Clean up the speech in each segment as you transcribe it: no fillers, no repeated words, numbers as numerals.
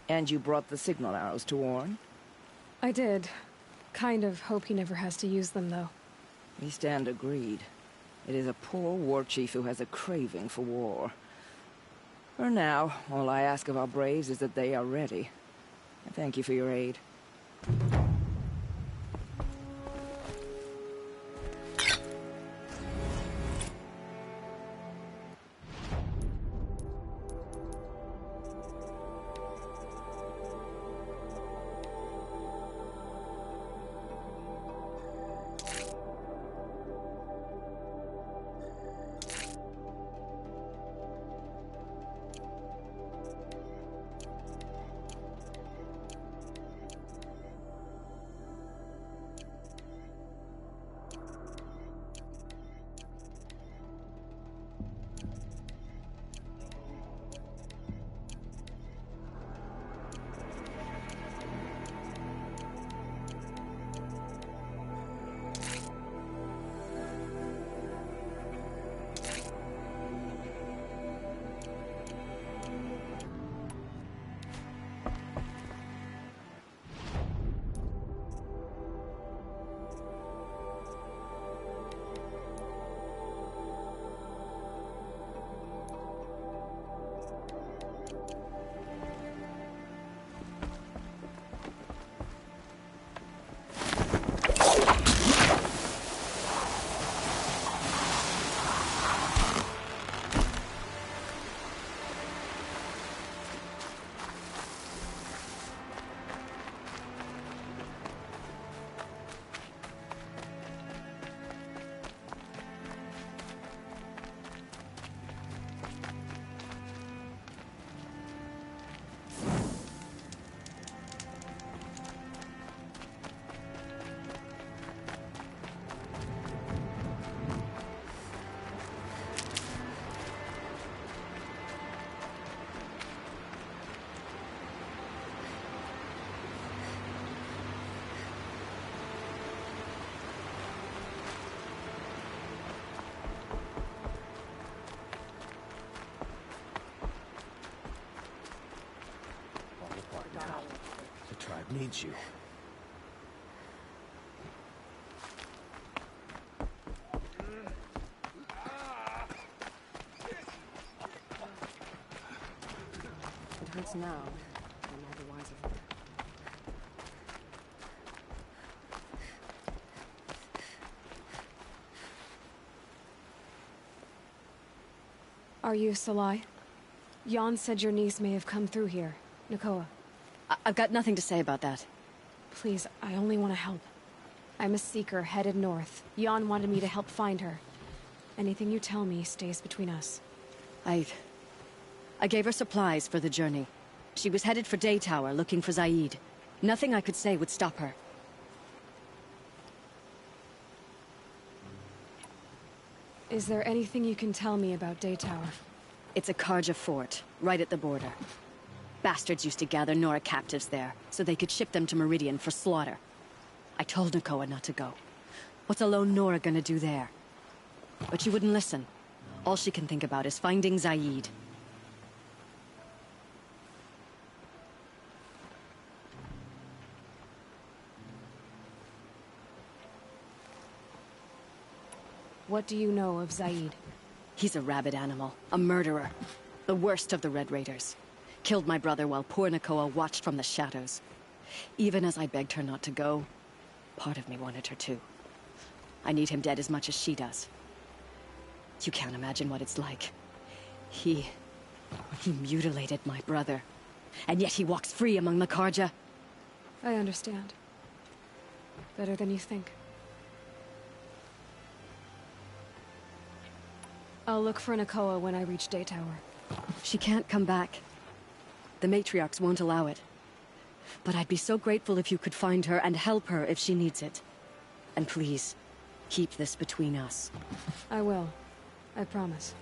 And you brought the signal arrows to Orn? I did. Kind of hope he never has to use them, though. We stand agreed. It is a poor war chief who has a craving for war. For now, all I ask of our braves is that they are ready. I thank you for your aid. The tribe needs you. It hurts now, and all the wiser for it. Are you Salai? Jan said your niece may have come through here. Nakoa. I've got nothing to say about that. Please, I only want to help. I'm a seeker headed north. Jan wanted me to help find her. Anything you tell me stays between us. I gave her supplies for the journey. She was headed for Daytower, looking for Zaid. Nothing I could say would stop her. Is there anything you can tell me about Daytower? It's a Carja fort, right at the border. Bastards used to gather Nora captives there, so they could ship them to Meridian for slaughter. I told Nakoa not to go. What's a lone Nora gonna do there? But she wouldn't listen. All she can think about is finding Zaid. What do you know of Zaid? He's a rabid animal, a murderer. The worst of the Red Raiders. Killed my brother while poor Nakoa watched from the shadows. Even as I begged her not to go, part of me wanted her to. I need him dead as much as she does. You can't imagine what it's like. He mutilated my brother. And yet he walks free among the Carja. I understand. Better than you think. I'll look for Nakoa when I reach Daytower. She can't come back. The matriarchs won't allow it. But I'd be so grateful if you could find her and help her if she needs it. And please, keep this between us. I will. I promise.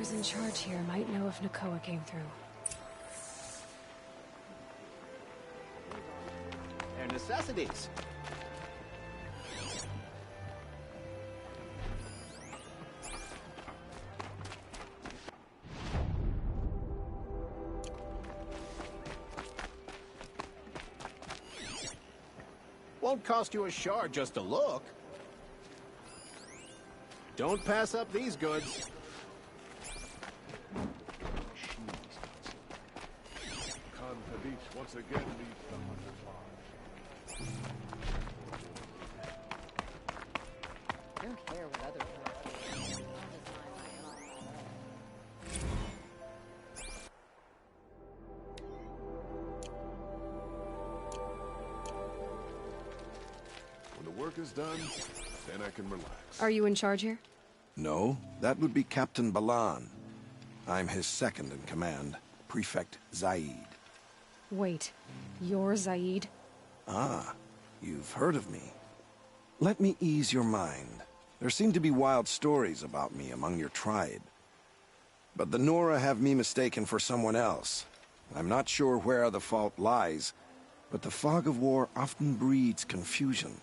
Whoever's in charge here might know if Nakoa came through. Their necessities. Won't cost you a shard just to look. Don't pass up these goods. Khan Hadith once again leads the hunter's lodge. I don't care what other people do. I'll design my own. When the work is done, then I can relax. Are you in charge here? No, that would be Captain Balan. I'm his second in command, Prefect Zaid. Wait, you're Zaid? Ah, you've heard of me. Let me ease your mind. There seem to be wild stories about me among your tribe. But the Nora have me mistaken for someone else. I'm not sure where the fault lies, but the fog of war often breeds confusion.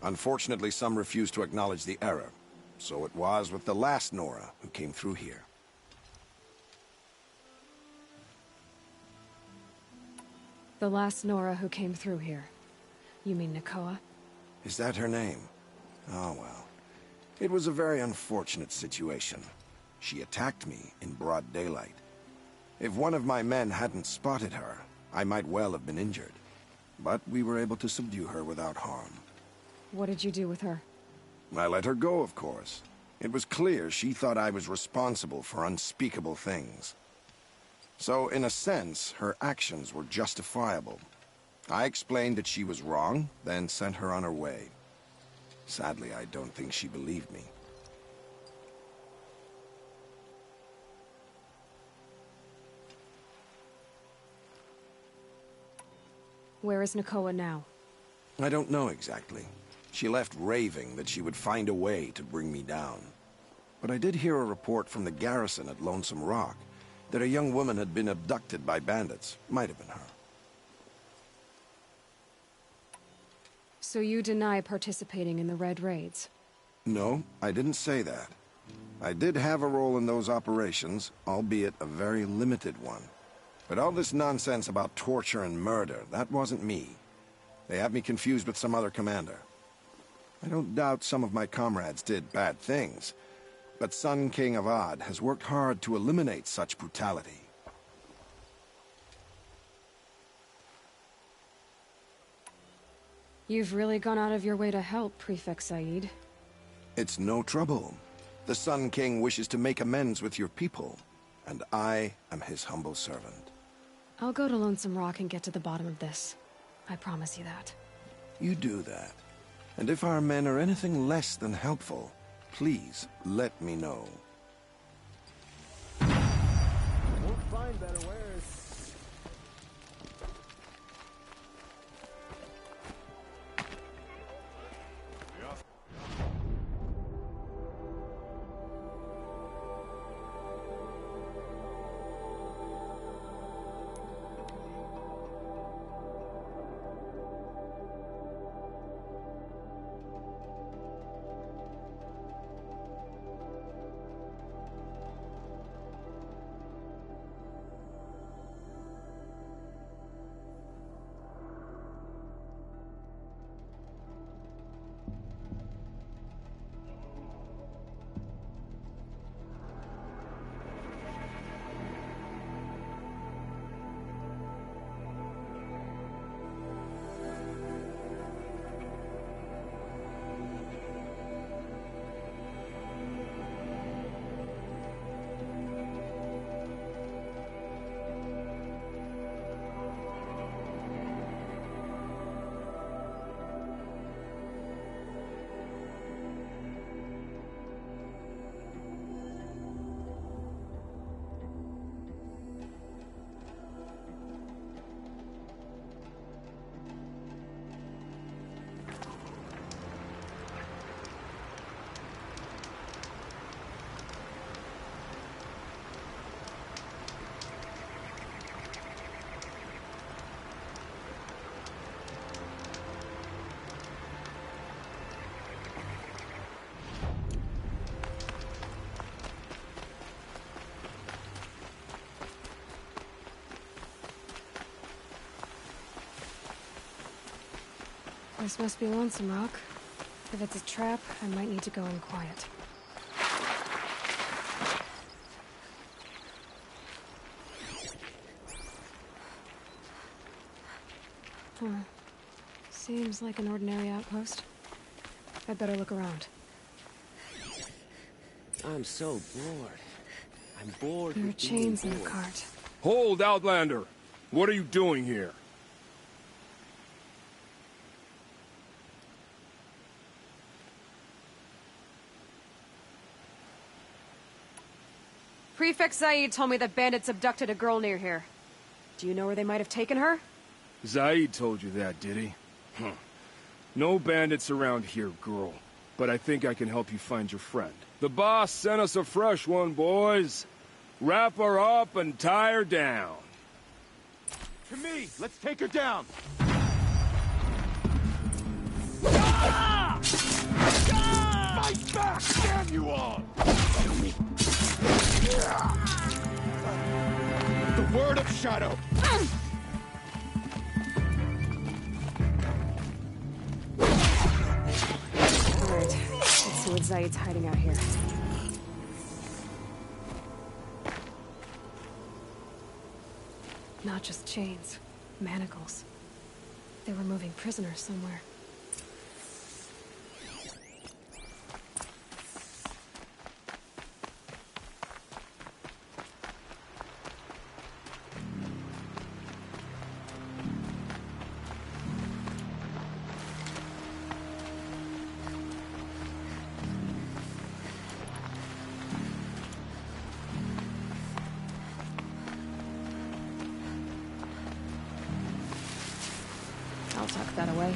Unfortunately, some refuse to acknowledge the error. So it was with the last Nora who came through here. The last Nora who came through here. You mean Nakoa? Is that her name? Oh, well. It was a very unfortunate situation. She attacked me in broad daylight. If one of my men hadn't spotted her, I might well have been injured. But we were able to subdue her without harm. What did you do with her? I let her go, of course. It was clear she thought I was responsible for unspeakable things. So, in a sense, her actions were justifiable. I explained that she was wrong, then sent her on her way. Sadly, I don't think she believed me. Where is Nakoa now? I don't know exactly. She left raving that she would find a way to bring me down. But I did hear a report from the garrison at Lonesome Rock that a young woman had been abducted by bandits. Might have been her. So you deny participating in the Red Raids? No, I didn't say that. I did have a role in those operations, albeit a very limited one. But all this nonsense about torture and murder, that wasn't me. They have me confused with some other commander. I don't doubt some of my comrades did bad things, but Sun King Avad has worked hard to eliminate such brutality. You've really gone out of your way to help, Prefect Zaid. It's no trouble. The Sun King wishes to make amends with your people, and I am his humble servant. I'll go to Lonesome Rock and get to the bottom of this. I promise you that. You do that. And if our men are anything less than helpful, please let me know. Won't find better wares. This must be Lonesome Rock. If it's a trap, I might need to go in quiet. Huh. Seems like an ordinary outpost. I'd better look around. I'm so bored. I'm bored There are with being chains in the bored. cart. Hold, Outlander! What are you doing here? Prefect Zaid told me that bandits abducted a girl near here. Do you know where they might have taken her? Zaid told you that, did he? No bandits around here, girl. But I think I can help you find your friend. The boss sent us a fresh one, boys. Wrap her up and tie her down. To me! Let's take her down! Fight back! Damn you all! The word of Shadow! Alright, let's see what Zaid's hiding out here. Not just chains, manacles. They were moving prisoners somewhere. I'll tuck that away.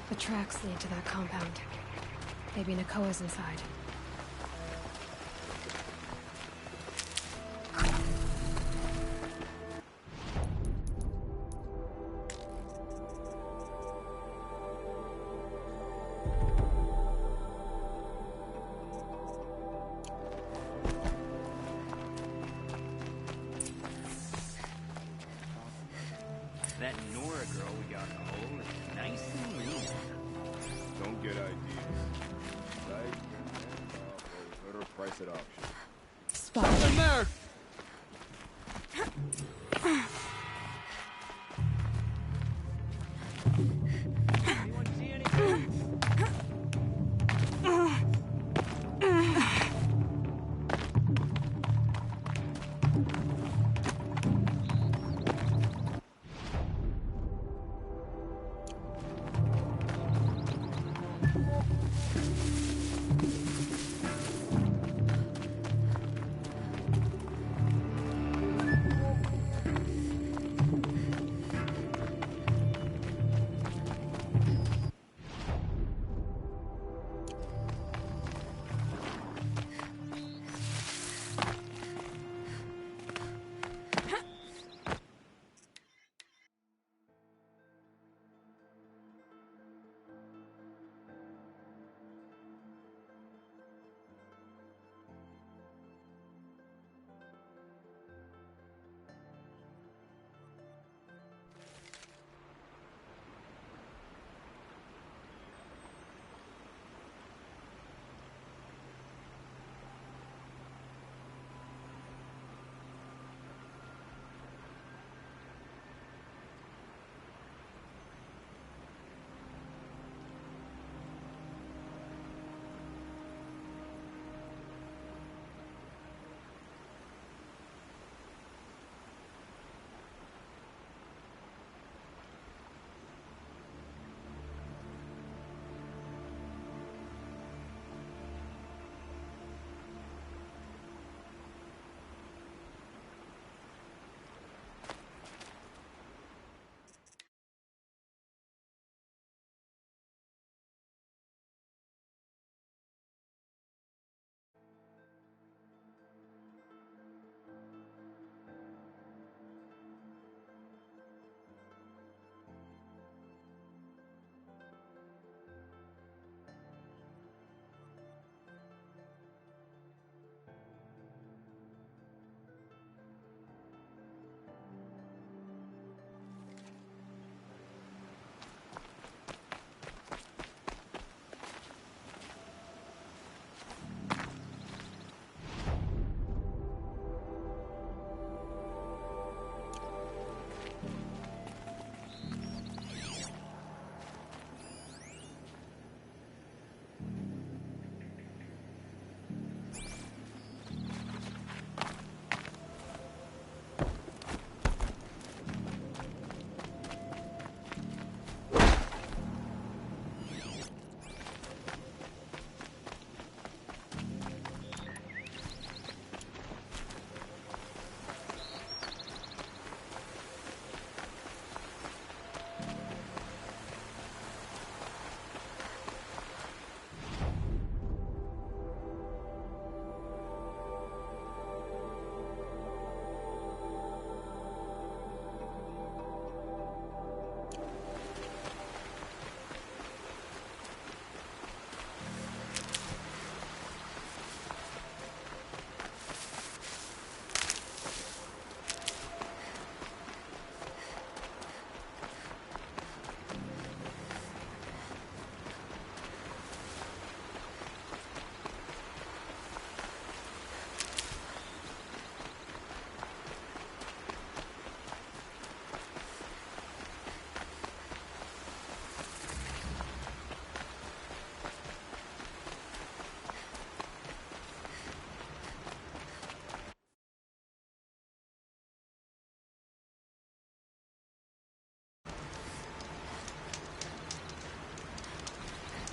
The tracks lead to that compound. Maybe Nakoa's inside. That Nora girl we got in the hole is nice and lean. Don't get ideas. Right? Or better price at auction. Spot. In there! Anyone see anything?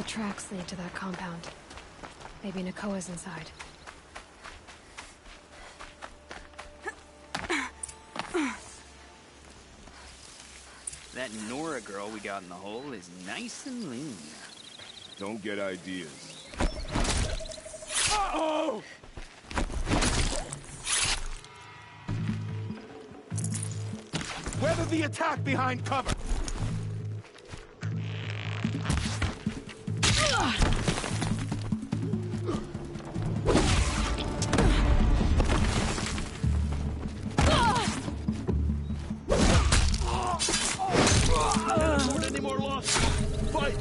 tracks lead to that compound. Maybe Nakoa's inside. That Nora girl we got in the hole is nice and lean. Don't get ideas. Uh-oh! Weather the attack behind cover! Don't any more lost. Fight!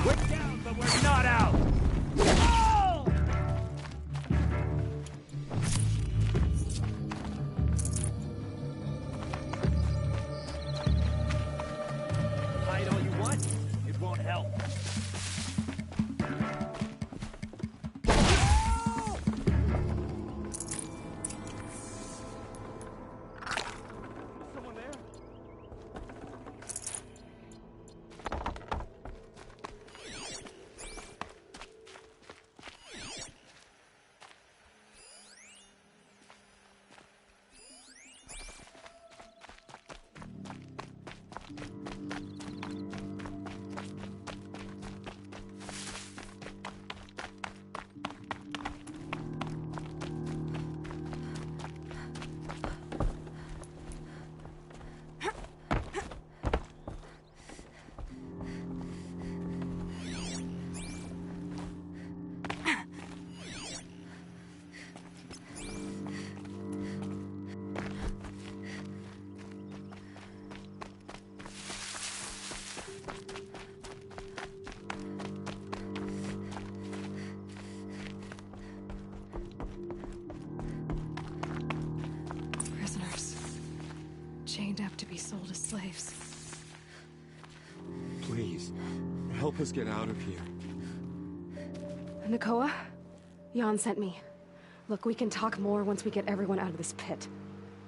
We're down, but we're not out! Hide all you want, it won't help. Someone there? Prisoners. Chained up to be sold as slaves. Please, help us get out of here. Nakoa? Jan sent me. Look, we can talk more once we get everyone out of this pit.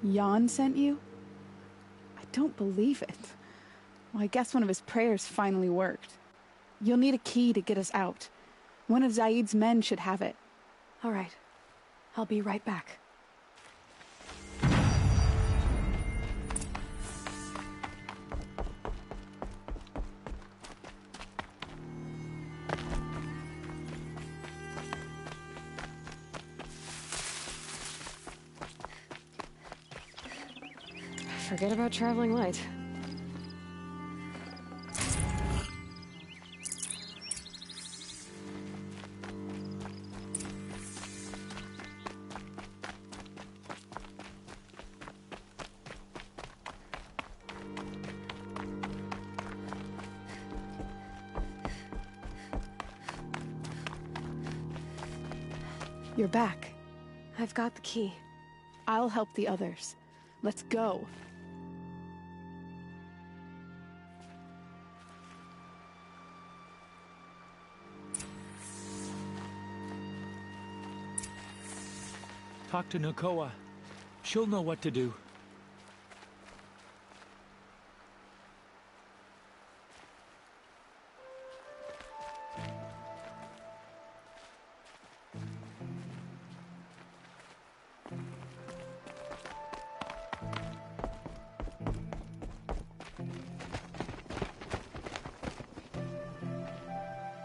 Jan sent you? I don't believe it. Well, I guess one of his prayers finally worked. You'll need a key to get us out. One of Zaid's men should have it. All right. I'll be right back. Forget about traveling light. You're back. I've got the key. I'll help the others. Let's go. Talk to Nakoa. She'll know what to do.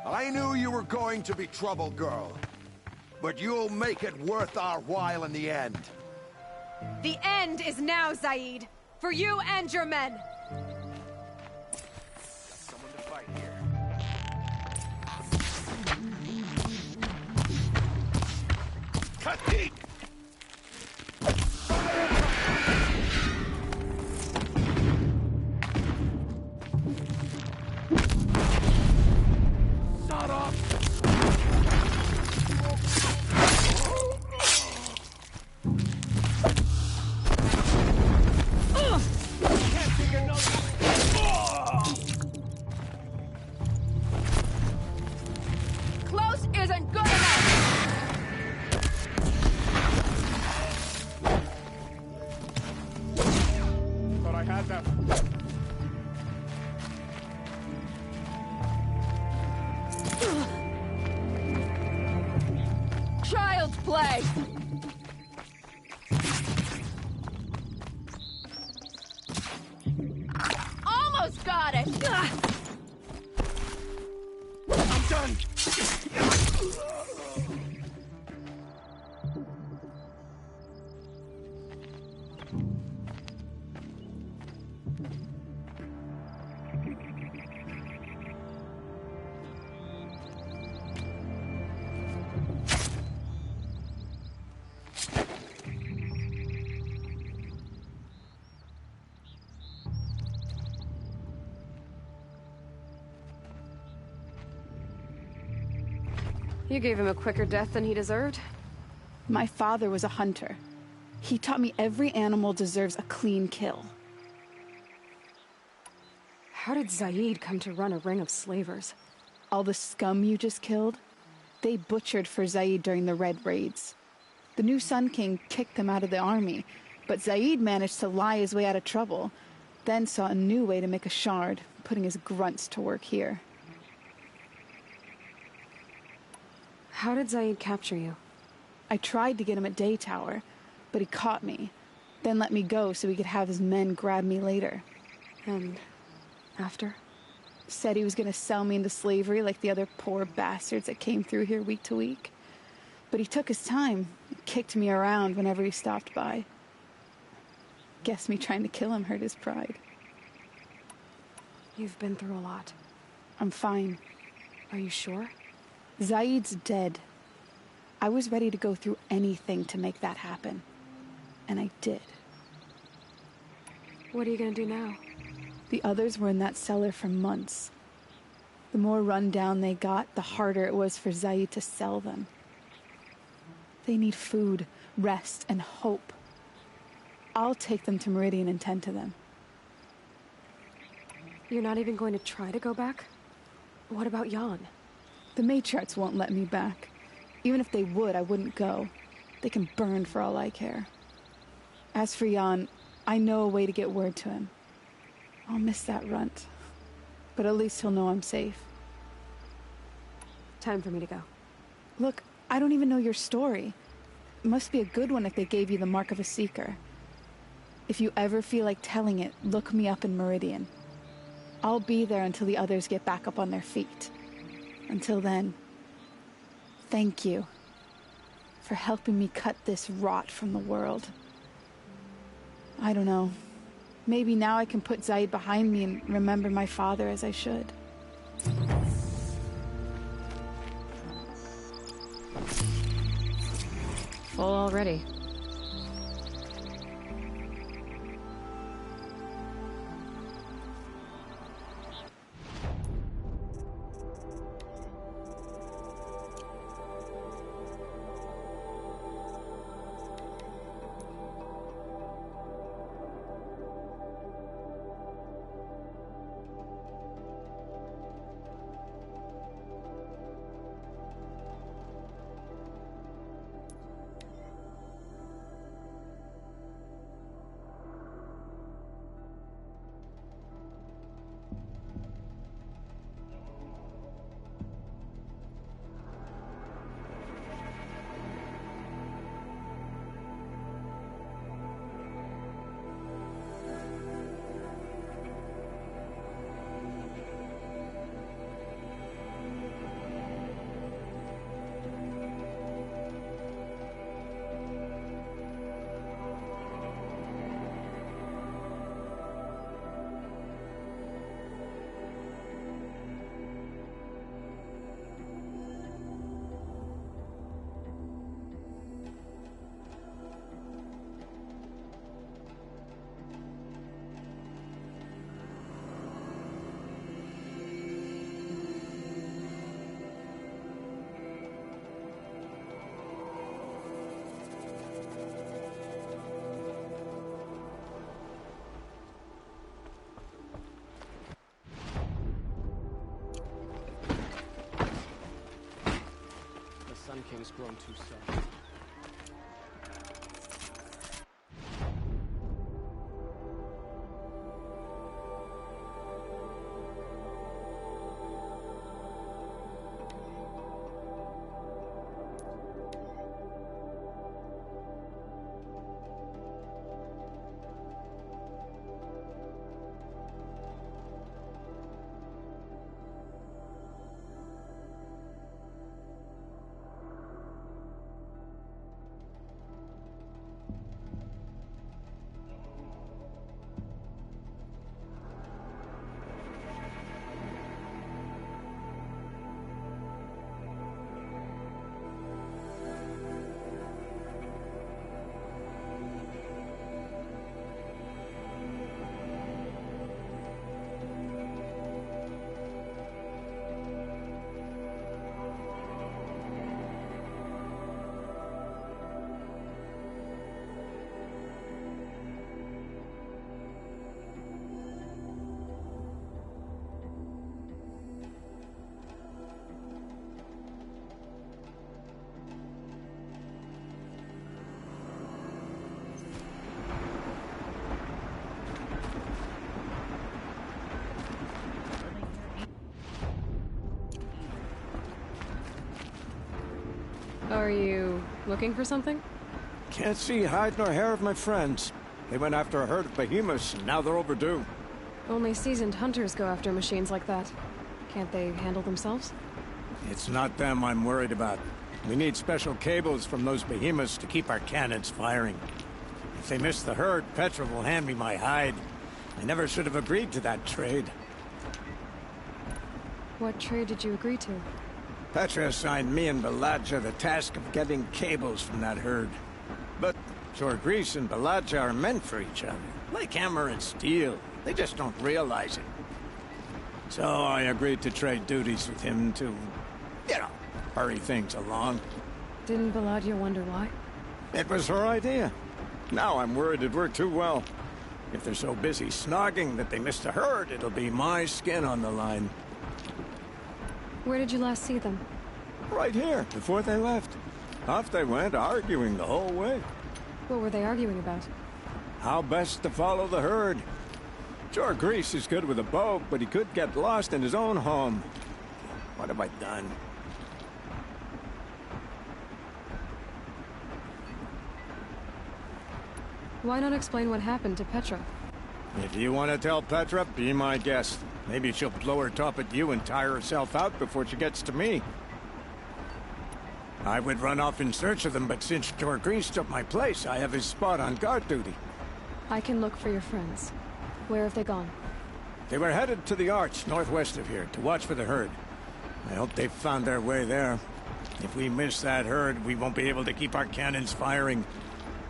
I knew you were going to be trouble, girl. But you'll make it worth our while in the end. The end is now, Zaid! For you and your men! Someone to fight here. Cut deep! Not off! Can't take another! stuff. Child's play! Almost got it! I'm done! You gave him a quicker death than he deserved? My father was a hunter. He taught me every animal deserves a clean kill. How did Zaid come to run a ring of slavers? All the scum you just killed, they butchered for Zaid during the Red Raids. The new Sun King kicked them out of the army, but Zaid managed to lie his way out of trouble, then saw a new way to make a shard, putting his grunts to work here. How did Zaid capture you? I tried to get him at Day Tower, but he caught me, then let me go so he could have his men grab me later. And after? Said he was going to sell me into slavery like the other poor bastards that came through here week to week. But he took his time, kicked me around whenever he stopped by. Guess me trying to kill him hurt his pride. You've been through a lot. I'm fine. Are you sure? Zaid's dead. I was ready to go through anything to make that happen. And I did. What are you gonna do now? The others were in that cellar for months. The more run down they got, the harder it was for Zaid to sell them. They need food, rest, and hope. I'll take them to Meridian and tend to them. You're not even going to try to go back? What about Jan? The matriarchs won't let me back. Even if they would, I wouldn't go. They can burn for all I care. As for Jan, I know a way to get word to him. I'll miss that runt. But at least he'll know I'm safe. Time for me to go. Look, I don't even know your story. It must be a good one if they gave you the mark of a seeker. If you ever feel like telling it, look me up in Meridian. I'll be there until the others get back up on their feet. Until then, thank you for helping me cut this rot from the world. I don't know. Maybe now I can put Zaid behind me and remember my father as I should. Full already. Sun King's grown too soft. Are you looking for something? Can't see hide nor hair of my friends. They went after a herd of behemoths, and now they're overdue. Only seasoned hunters go after machines like that. Can't they handle themselves? It's not them I'm worried about. We need special cables from those behemoths to keep our cannons firing. If they miss the herd, Petra will hand me my hide. I never should have agreed to that trade. What trade did you agree to? Petra assigned me and Baladja the task of getting cables from that herd. But Jorgris and Baladja are meant for each other, like hammer and steel. They just don't realize it. So I agreed to trade duties with him to, hurry things along. Didn't Baladja wonder why? It was her idea. Now I'm worried it worked too well. If they're so busy snogging that they missed the herd, it'll be my skin on the line. Where did you last see them? Right here, before they left. Off they went, arguing the whole way. What were they arguing about? How best to follow the herd. Jorgris is good with a bow, but he could get lost in his own home. What have I done? Why not explain what happened to Petra? If you want to tell Petra, be my guest. Maybe she'll blow her top at you and tire herself out before she gets to me. I would run off in search of them, but since Jorgris took my place, I have his spot on guard duty. I can look for your friends. Where have they gone? They were headed to the Arch, northwest of here, to watch for the herd. I hope they've found their way there. If we miss that herd, we won't be able to keep our cannons firing.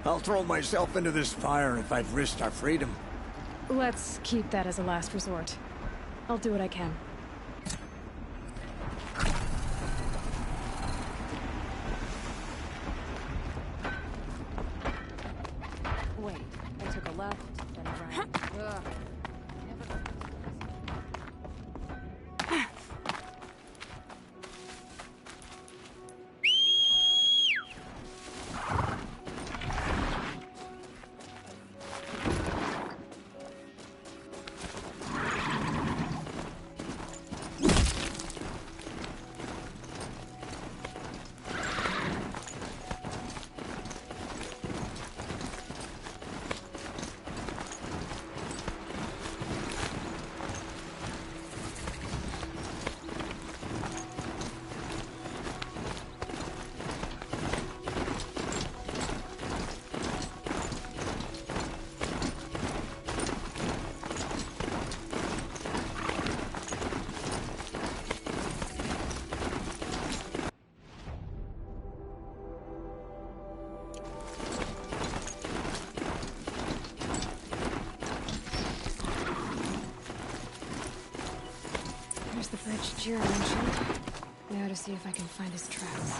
I'll throw myself into this fire if I've risked our freedom. Let's keep that as a last resort. I'll do what I can. Wait, I took a left, then a right. Ugh. The bridge Jira mentioned. Now to see if I can find his tracks.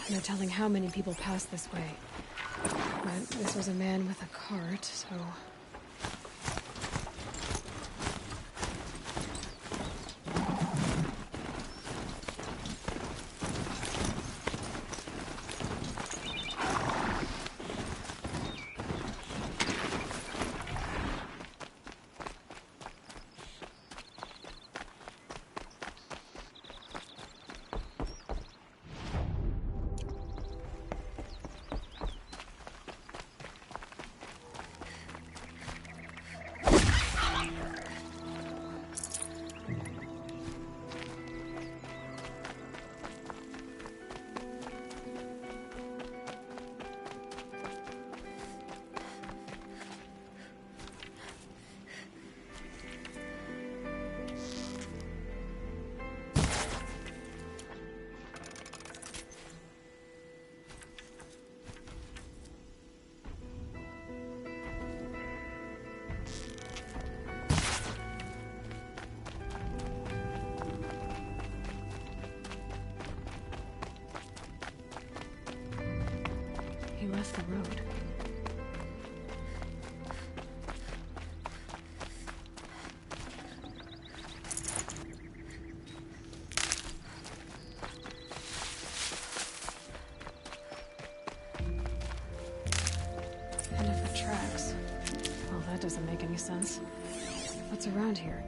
No telling how many people passed this way. But this was a man with a cart, so... He left the road. And if the tracks... Well, that doesn't make any sense. What's around here?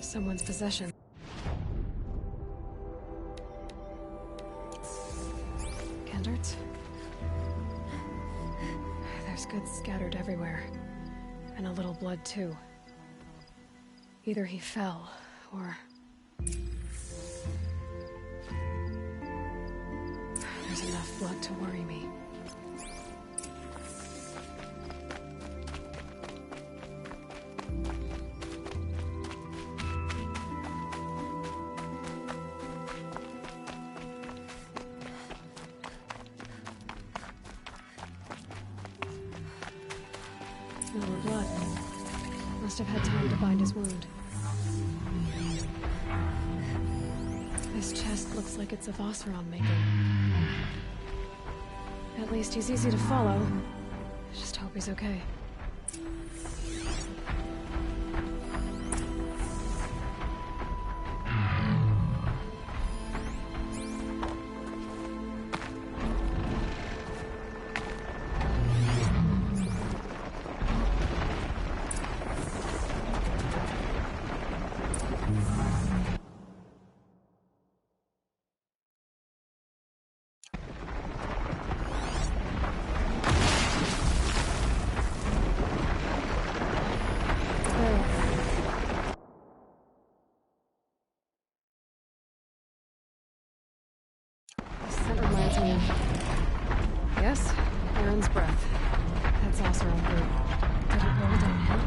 Someone's possession. standards. There's goods scattered everywhere. And a little blood, too. Either he fell, or... There's enough blood to worry me. No more blood. Must have had time to bind his wound. This chest looks like it's of Oseram making. At least he's easy to follow. Just hope he's okay. Yes, Aaron's breath. That's Oseram brew. Did it roll downhill?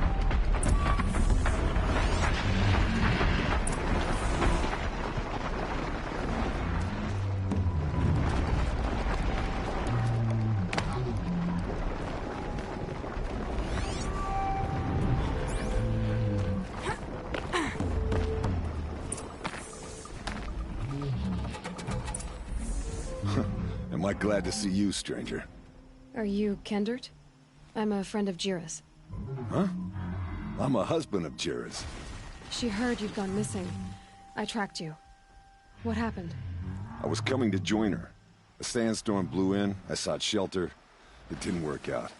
Am I glad to see you, stranger? Are you Kendert? I'm a friend of Jira's. Huh? I'm a husband of Jira's. She heard you'd gone missing. I tracked you. What happened? I was coming to join her. A sandstorm blew in, I sought shelter. It didn't work out.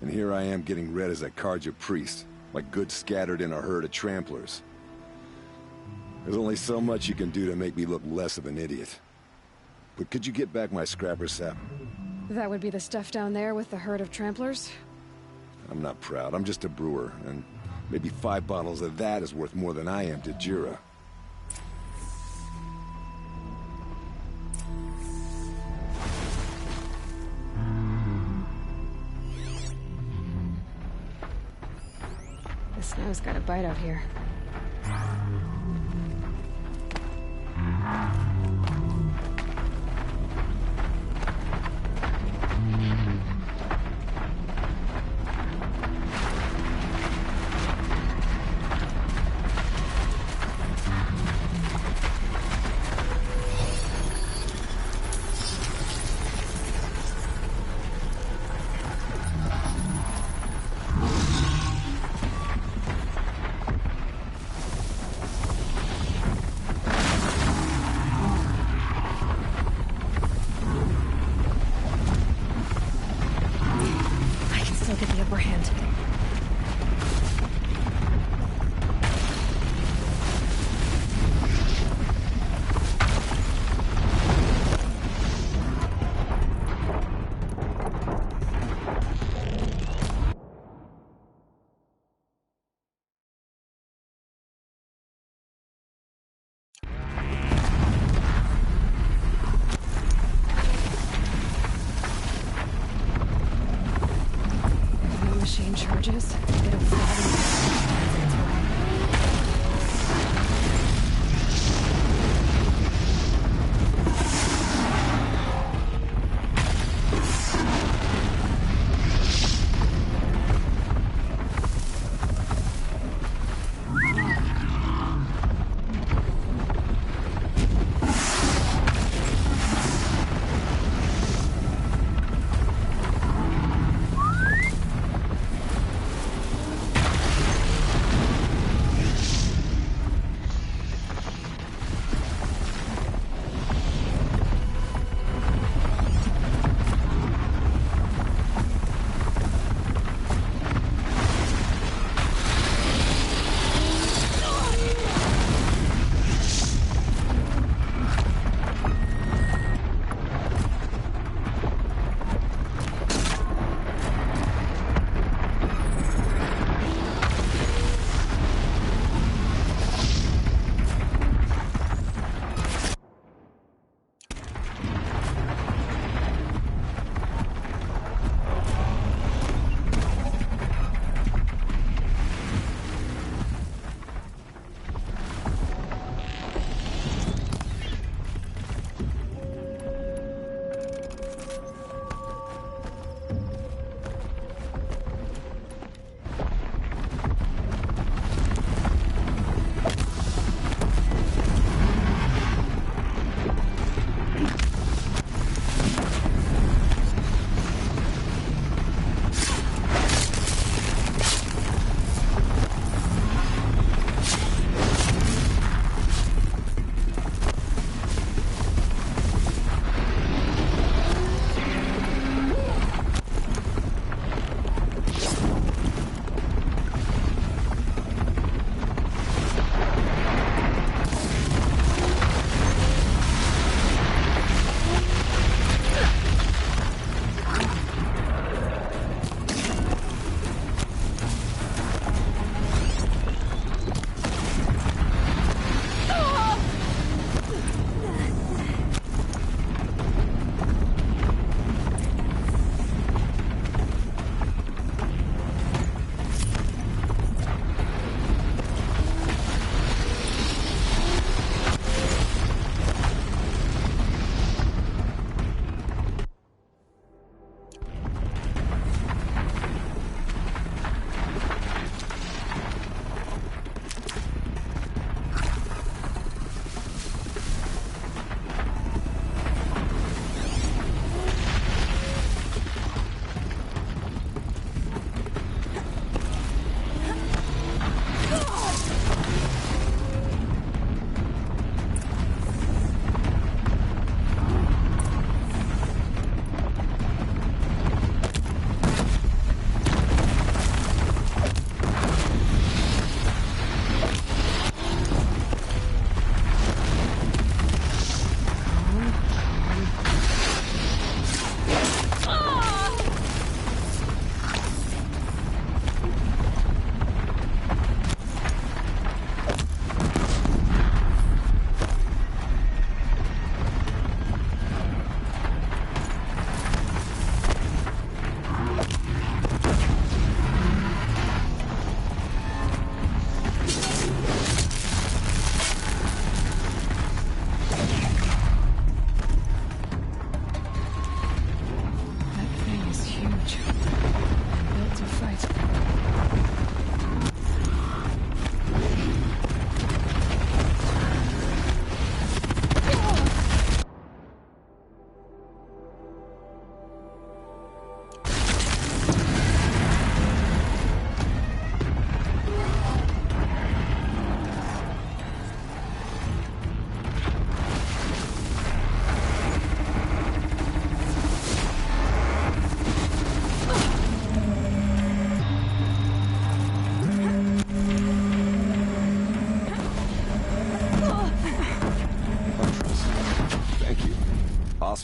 And here I am getting read as a Carja priest, my goods scattered in a herd of tramplers. There's only so much you can do to make me look less of an idiot. But could you get back my scrapper sap? That would be the stuff down there with the herd of tramplers? I'm not proud, I'm just a brewer, and maybe 5 bottles of that is worth more than I am to Jira. The snow's got a bite out here. Charges? It'll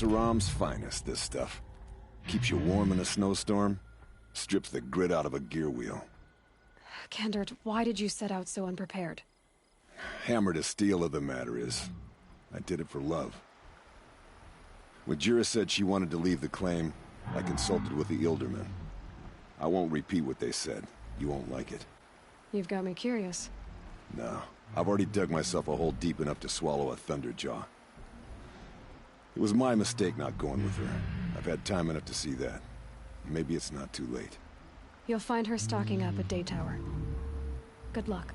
Saram's finest, this stuff. Keeps you warm in a snowstorm, strips the grit out of a gear wheel. Kendert, why did you set out so unprepared? Hammer to steel of the matter is, I did it for love. When Jira said she wanted to leave the claim, I consulted with the Ildermen. I won't repeat what they said. You won't like it. You've got me curious. No, I've already dug myself a hole deep enough to swallow a Thunderjaw. It was my mistake not going with her. I've had time enough to see that. Maybe it's not too late. You'll find her stalking up at Daytower. Good luck.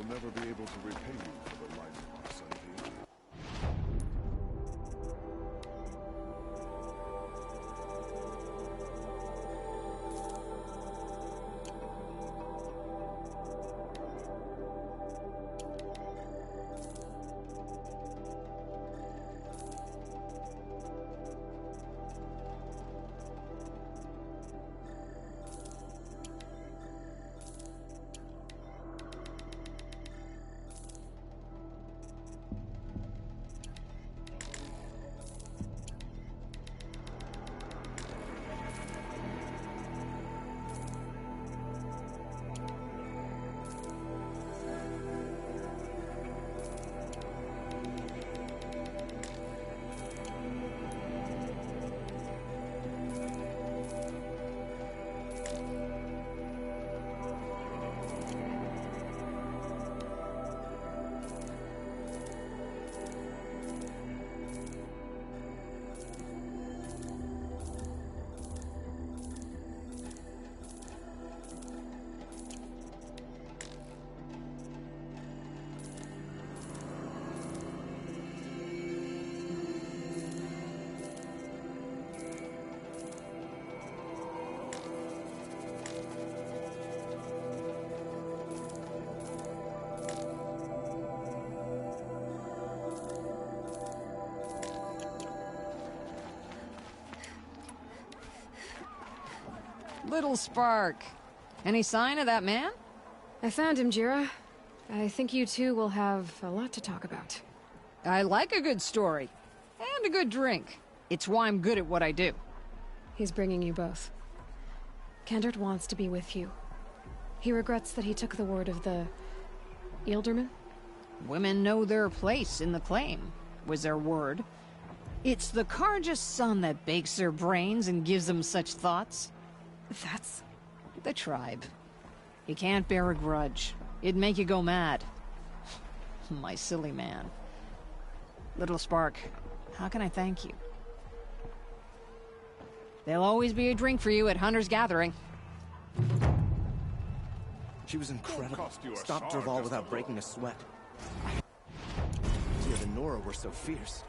Never be able to repay you for the life of our son here. Little Spark. Any sign of that man? I found him, Jira. I think you two will have a lot to talk about. I like a good story. And a good drink. It's why I'm good at what I do. He's bringing you both. Kendert wants to be with you. He regrets that he took the word of the... Ilderman? Women know their place in the claim, was their word. It's the Carja's son that bakes their brains and gives them such thoughts. That's... the tribe. You can't bear a grudge. It'd make you go mad. My silly man. Little Spark, how can I thank you? There'll always be a drink for you at Hunter's Gathering. She was incredible. Stopped Dervahl without breaking a sweat. Tia and Nora were so fierce.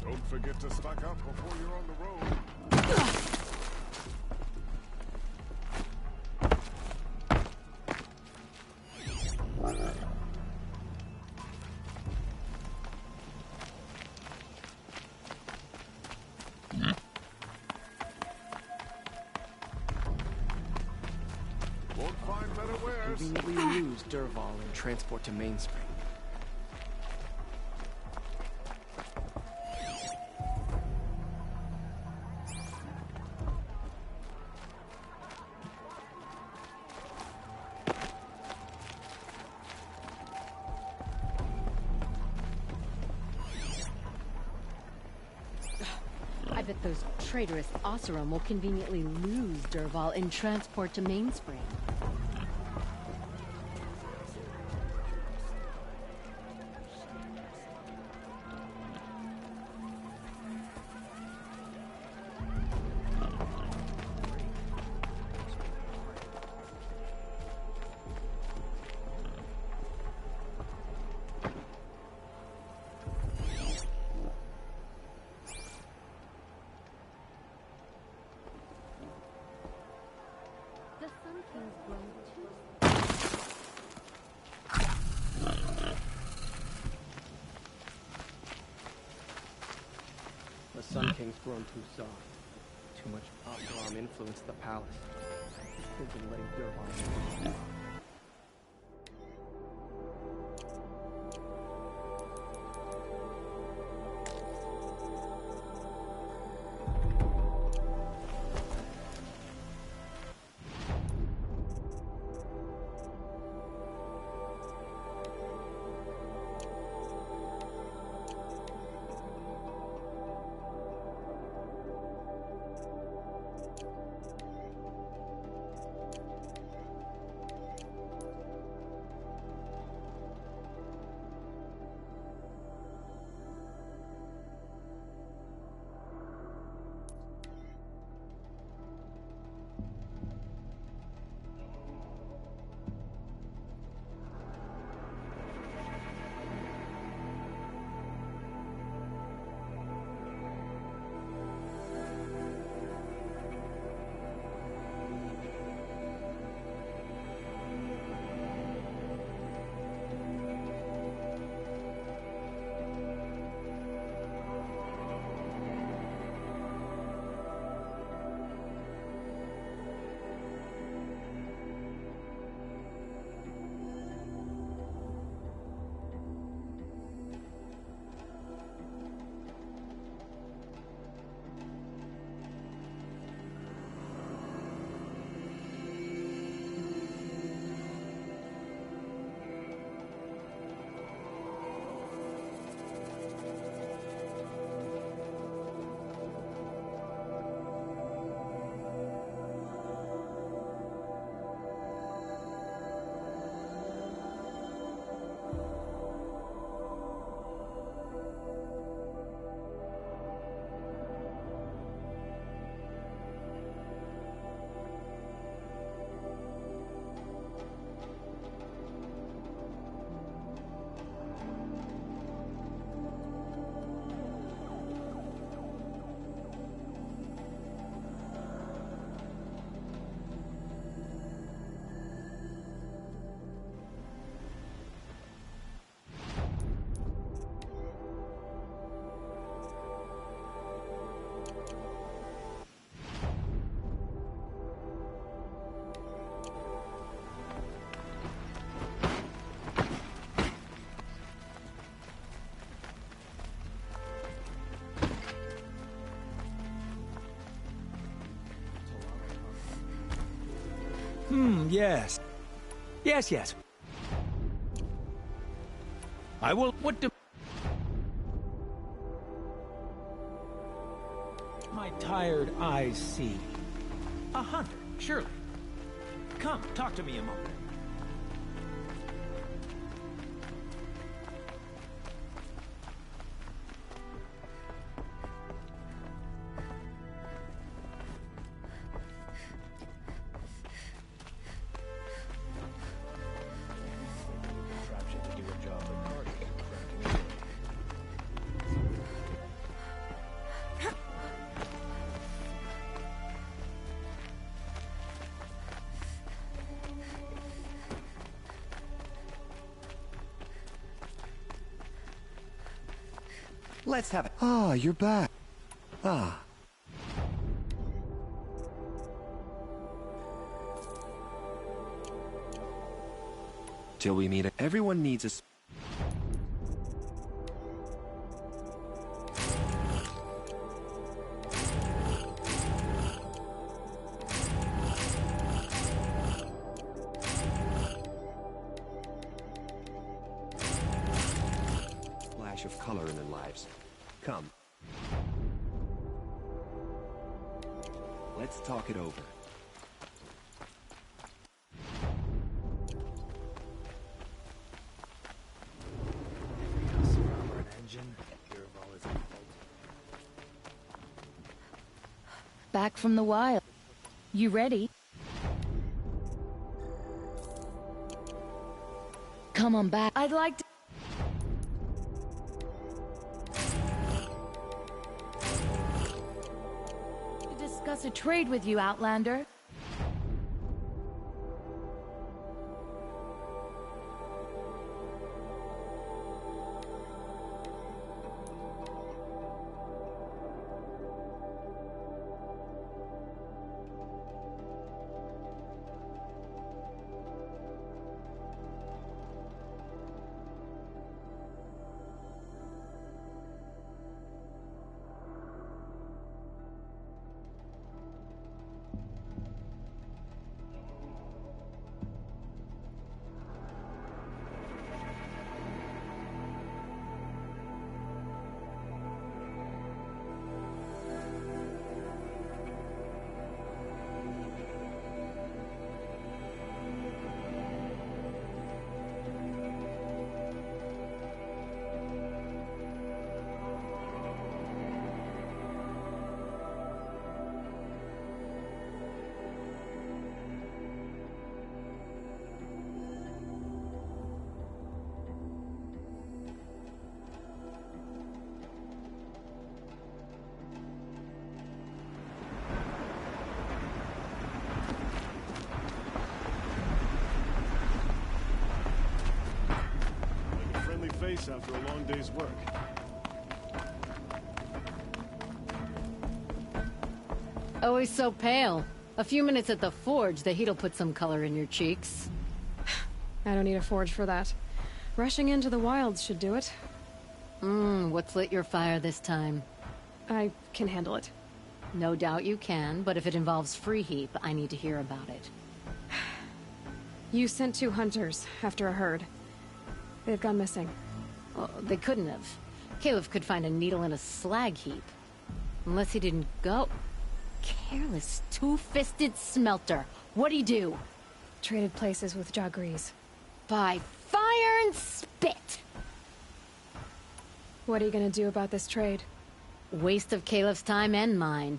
Don't forget to stock up before you're on the road. Won't find better wares. Conveniently lose Dervahl and transport to Mainspring. bet those traitorous Oseram will conveniently lose Dervahl in transport to Mainspring. The Sun King's grown too soft. Too much Oseram influenced the palace. He's thinking letting Dervahl. Yes. Yes. I will... What do... My tired eyes see. A hunter, surely. Come, talk to me a moment. Let's have it. Ah, you're back. Ah. Till we meet. Everyone needs us. Flash of color in their lives. Come. Let's talk it over. Back from the wild. You ready? Come on back. I'd like to... discuss a trade with you, Outlander. Face after a long day's work. Always so pale. A few minutes at the forge, the heat'll put some color in your cheeks. I don't need a forge for that. Rushing into the wilds should do it. What's lit your fire this time? I can handle it. No doubt you can, but if it involves Free Heap, I need to hear about it. You sent 2 hunters after a herd. They've gone missing. Oh, they couldn't have. Caleb could find a needle in a slag heap. Unless he didn't go. Careless, two-fisted smelter. What'd he do? Traded places with Jagrees. By fire and spit! What are you gonna do about this trade? Waste of Caleb's time and mine.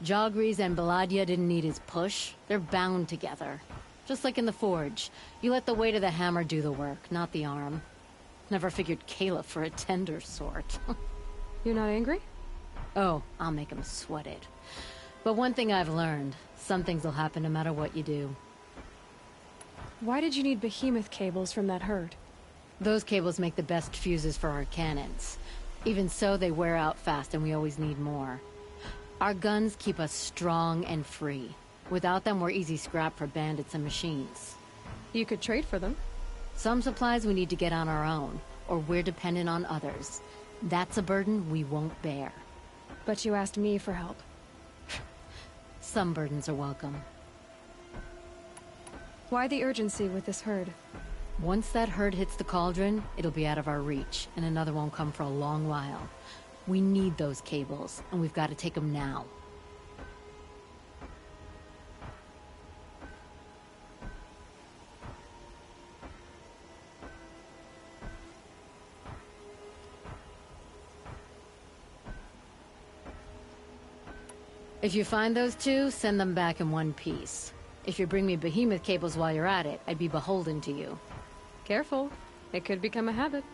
Jagrees and Baladia didn't need his push. They're bound together. Just like in the forge. You let the weight of the hammer do the work, not the arm. Never figured Caleb for a tender sort. You're not angry? Oh, I'll make him sweat it. But one thing I've learned, some things will happen no matter what you do. Why did you need behemoth cables from that herd? Those cables make the best fuses for our cannons. Even so, they wear out fast and we always need more. Our guns keep us strong and free. Without them, we're easy scrap for bandits and machines. You could trade for them. Some supplies we need to get on our own, or we're dependent on others. That's a burden we won't bear. But you asked me for help. Some burdens are welcome. Why the urgency with this herd? Once that herd hits the cauldron, it'll be out of our reach, and another won't come for a long while. We need those cables, and we've got to take them now. If you find those 2, send them back in one piece. If you bring me behemoth cables while you're at it, I'd be beholden to you. Careful. It could become a habit.